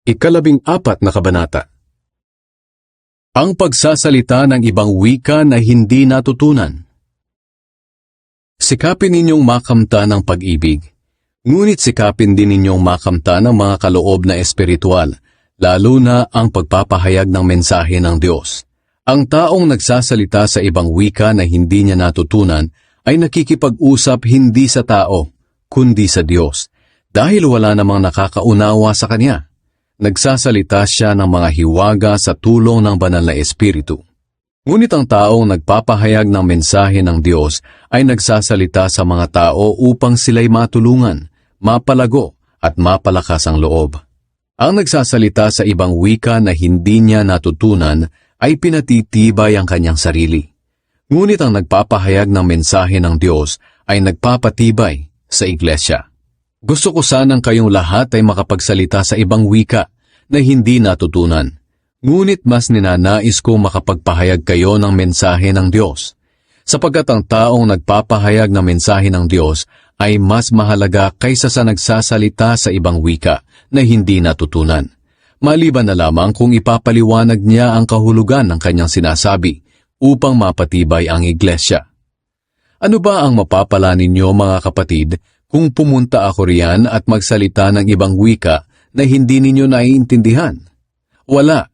14 na kabanata. Ang pagsasalita ng ibang wika na hindi natutunan. Sikapin ninyong makamta ng pag-ibig, ngunit sikapin din ninyong makamta ng mga kaloob na espiritual, lalo na ang pagpapahayag ng mensahe ng Diyos. Ang taong nagsasalita sa ibang wika na hindi niya natutunan ay nakikipag-usap hindi sa tao, kundi sa Diyos, dahil wala namang nakakaunawa sa kanya. Nagsasalita siya ng mga hiwaga sa tulong ng banal na espiritu. Ngunit ang taong nagpapahayag ng mensahe ng Diyos ay nagsasalita sa mga tao upang sila'y matulungan, mapalago at mapalakas ang loob. Ang nagsasalita sa ibang wika na hindi niya natutunan ay pinatitibay ang kanyang sarili. Ngunit ang nagpapahayag ng mensahe ng Diyos ay nagpapatibay sa iglesia. Gusto ko sanang kayong lahat ay makapagsalita sa ibang wika na hindi natutunan. Ngunit mas ninanais ko makapagpahayag kayo ng mensahe ng Diyos, sapagkat ang taong nagpapahayag ng mensahe ng Diyos ay mas mahalaga kaysa sa nagsasalita sa ibang wika na hindi natutunan. Maliban na lamang kung ipapaliwanag niya ang kahulugan ng kanyang sinasabi upang mapatibay ang iglesia. Ano ba ang mapapala ninyo mga kapatid kung pumunta ako riyan at magsalita ng ibang wika na hindi ninyo naiintindihan? Wala.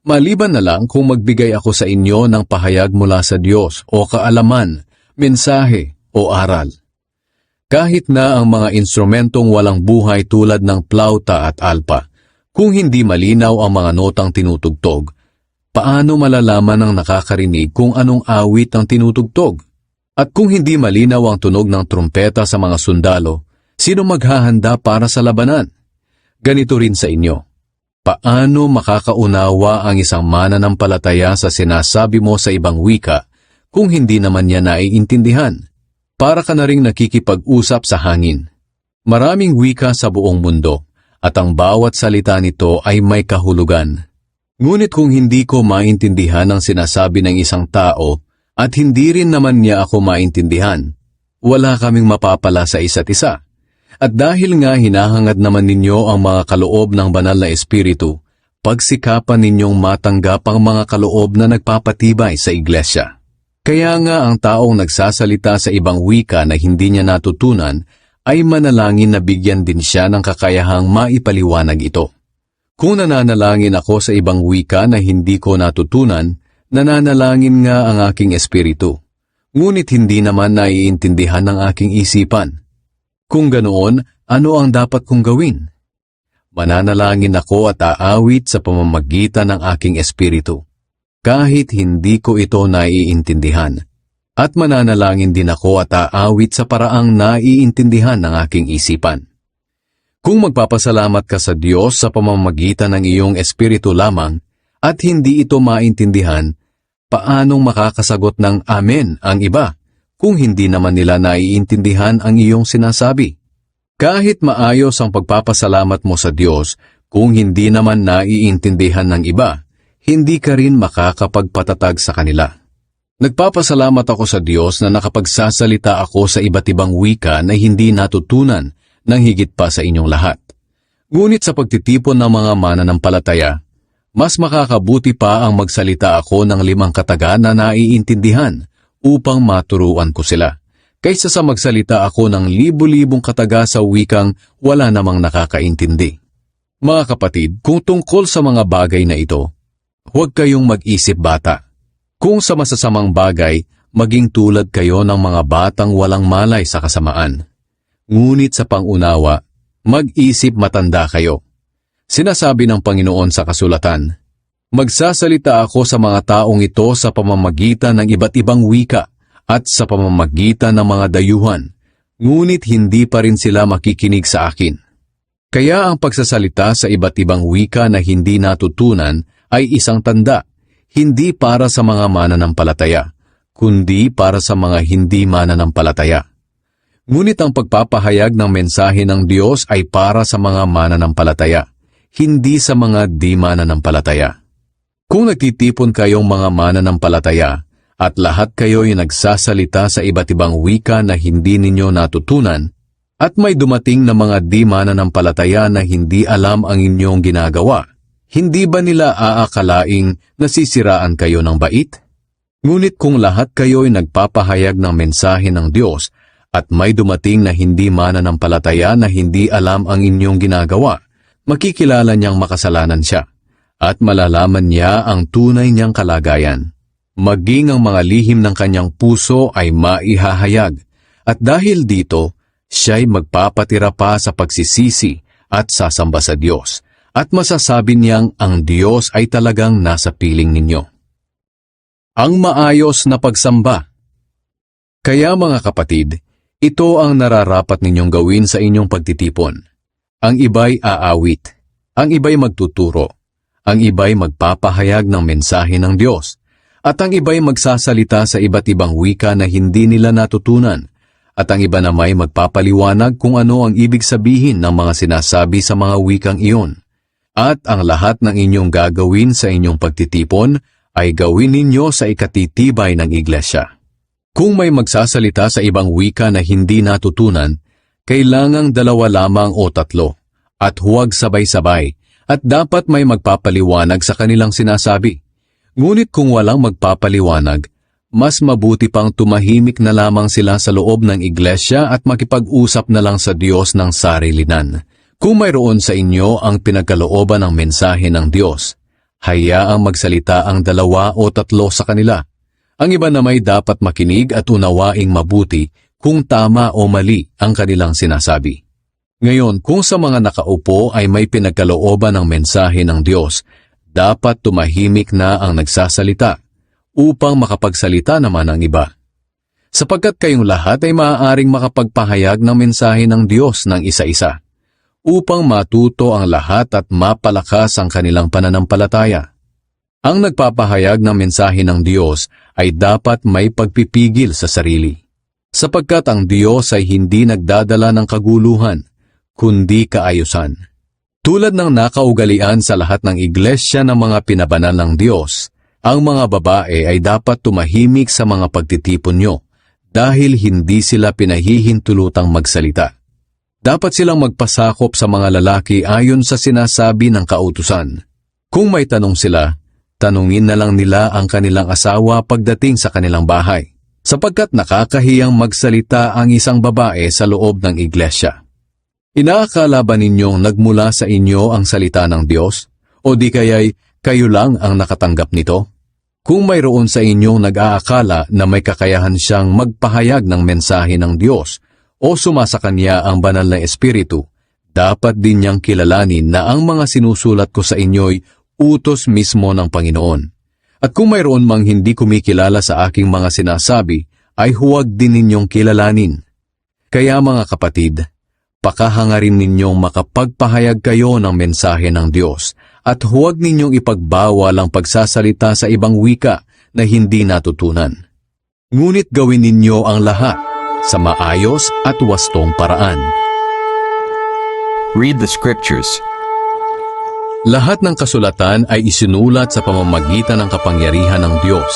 Maliban na lang kung magbigay ako sa inyo ng pahayag mula sa Diyos o kaalaman, mensahe o aral. Kahit na ang mga instrumentong walang buhay tulad ng plauta at alpa, kung hindi malinaw ang mga notang tinutugtog, paano malalaman ng nakakarinig kung anong awit ang tinutugtog? At kung hindi malinaw ang tunog ng trumpeta sa mga sundalo, sino maghahanda para sa labanan? Ganito rin sa inyo. Paano makakaunawa ang isang mananampalataya sa sinasabi mo sa ibang wika kung hindi naman niya naiintindihan? Para ka na ring nakikipag-usap sa hangin. Maraming wika sa buong mundo at ang bawat salita nito ay may kahulugan. Ngunit kung hindi ko maintindihan ang sinasabi ng isang tao, at hindi rin naman niya ako maintindihan, wala kaming mapapala sa isa't isa. At dahil nga hinahangad naman ninyo ang mga kaloob ng banal na espiritu, pagsikapan ninyong matanggap ang mga kaloob na nagpapatibay sa iglesia. Kaya nga ang taong nagsasalita sa ibang wika na hindi niya natutunan ay manalangin na bigyan din siya ng kakayahang maipaliwanag ito. Kung nananalangin ako sa ibang wika na hindi ko natutunan, nananalangin nga ang aking espiritu, ngunit hindi naman naiintindihan ng aking isipan. Kung ganoon, ano ang dapat kong gawin? Mananalangin ako at aawit sa pamamagitan ng aking espiritu, kahit hindi ko ito naiintindihan. At mananalangin din ako at aawit sa paraang naiintindihan ng aking isipan. Kung magpapasalamat ka sa Diyos sa pamamagitan ng iyong espiritu lamang at hindi ito maintindihan, paanong makakasagot ng Amen ang iba kung hindi naman nila naiintindihan ang iyong sinasabi? Kahit maayos ang pagpapasalamat mo sa Diyos, kung hindi naman naiintindihan ng iba, hindi ka rin makakapagpatatag sa kanila. Nagpapasalamat ako sa Diyos na nakapagsasalita ako sa iba't ibang wika na hindi natutunan ng higit pa sa inyong lahat. Ngunit sa pagtitipon ng mga mananampalataya, mas makakabuti pa ang magsalita ako ng 5 kataga na naiintindihan upang maturuan ko sila, kaysa sa magsalita ako ng libu-libong kataga sa wikang wala namang nakakaintindi. Mga kapatid, kung tungkol sa mga bagay na ito, huwag kayong mag-isip bata. Kung sa masasamang bagay, maging tulad kayo ng mga batang walang malay sa kasamaan. Ngunit sa pangunawa, mag-isip matanda kayo. Sinasabi ng Panginoon sa kasulatan, magsasalita ako sa mga taong ito sa pamamagitan ng iba't ibang wika at sa pamamagitan ng mga dayuhan, ngunit hindi pa rin sila makikinig sa akin. Kaya ang pagsasalita sa iba't ibang wika na hindi natutunan ay isang tanda, hindi para sa mga mananampalataya, kundi para sa mga hindi mananampalataya. Ngunit ang pagpapahayag ng mensahe ng Diyos ay para sa mga mananampalataya, hindi sa mga di mananampalataya. Kung nagtitipon kayong mga mananampalataya at lahat kayo'y nagsasalita sa iba't ibang wika na hindi ninyo natutunan, At may dumating na mga di mananampalataya na hindi alam ang inyong ginagawa. Hindi ba nila aakalaing nasisiraan kayo ng bait? Ngunit kung lahat kayo'y nagpapahayag ng mensahe ng Diyos at may dumating na hindi mananampalataya na hindi alam ang inyong ginagawa, makikilala niyang makasalanan siya at malalaman niya ang tunay niyang kalagayan. Maging ang mga lihim ng kanyang puso ay maihahayag at dahil dito, siya'y magpapatira pa sa pagsisisi at sasamba sa Diyos at masasabi niyang ang Diyos ay talagang nasa piling ninyo. Ang maayos na pagsamba. Kaya mga kapatid, ito ang nararapat ninyong gawin sa inyong pagtitipon. Ang iba'y aawit, ang iba'y magtuturo, ang iba'y magpapahayag ng mensahe ng Diyos, at ang iba'y magsasalita sa iba't ibang wika na hindi nila natutunan, at ang iba na may magpapaliwanag kung ano ang ibig sabihin ng mga sinasabi sa mga wikang iyon. At ang lahat ng inyong gagawin sa inyong pagtitipon ay gawin ninyo sa ikatitibay ng iglesia. Kung may magsasalita sa ibang wika na hindi natutunan, kailangang 2 lamang o 3, at huwag sabay-sabay, at dapat may magpapaliwanag sa kanilang sinasabi. Ngunit kung walang magpapaliwanag, mas mabuti pang tumahimik na lamang sila sa loob ng iglesia at makipag-usap na lang sa Diyos ng sarilinan. Kung mayroon sa inyo ang pinagkalooban ng mensahe ng Diyos, hayaang magsalita ang 2 o 3 sa kanila. Ang iba na may dapat makinig at unawaing mabuti kung tama o mali ang kanilang sinasabi. Ngayon, kung sa mga nakaupo ay may pinagkalooban ng mensahe ng Diyos, dapat tumahimik na ang nagsasalita upang makapagsalita naman ang iba. Sapagkat kayong lahat ay maaaring makapagpahayag ng mensahe ng Diyos ng isa-isa, upang matuto ang lahat at mapalakas ang kanilang pananampalataya. Ang nagpapahayag ng mensahe ng Diyos ay dapat may pagpipigil sa sarili, sapagkat ang Diyos ay hindi nagdadala ng kaguluhan, kundi kaayusan. Tulad ng nakaugalian sa lahat ng iglesia ng mga pinabanal ng Diyos, ang mga babae ay dapat tumahimik sa mga pagtitipon nyo dahil hindi sila pinahihintulutang magsalita. Dapat silang magpasakop sa mga lalaki ayon sa sinasabi ng kautusan. Kung may tanong sila, tanungin na lang nila ang kanilang asawa pagdating sa kanilang bahay, sapagkat nakakahiyang magsalita ang isang babae sa loob ng iglesia. Inaakala ba ninyong nagmula sa inyo ang salita ng Diyos? O di kaya'y kayo lang ang nakatanggap nito? Kung mayroon sa inyong nag-aakala na may kakayahan siyang magpahayag ng mensahe ng Diyos o sumasa kanya ang banal na espiritu, dapat din niyang kilalanin na ang mga sinusulat ko sa inyo'y utos mismo ng Panginoon. At kung mayroon mang hindi kumikilala sa aking mga sinasabi, ay huwag din ninyong kilalanin. Kaya mga kapatid, pakahangarin ninyong makapagpahayag kayo ng mensahe ng Diyos at huwag ninyong ipagbawal ang pagsasalita sa ibang wika na hindi natutunan. Ngunit gawin ninyo ang lahat sa maayos at wastong paraan. Read the scriptures. Lahat ng kasulatan ay isinulat sa pamamagitan ng kapangyarihan ng Diyos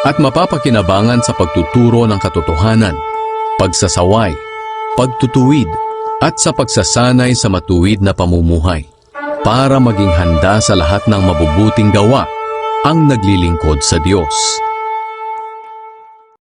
at mapapakinabangan sa pagtuturo ng katotohanan, pagsasaway, pagtutuwid, at sa pagsasanay sa matuwid na pamumuhay, para maging handa sa lahat ng mabubuting gawa ang naglilingkod sa Diyos.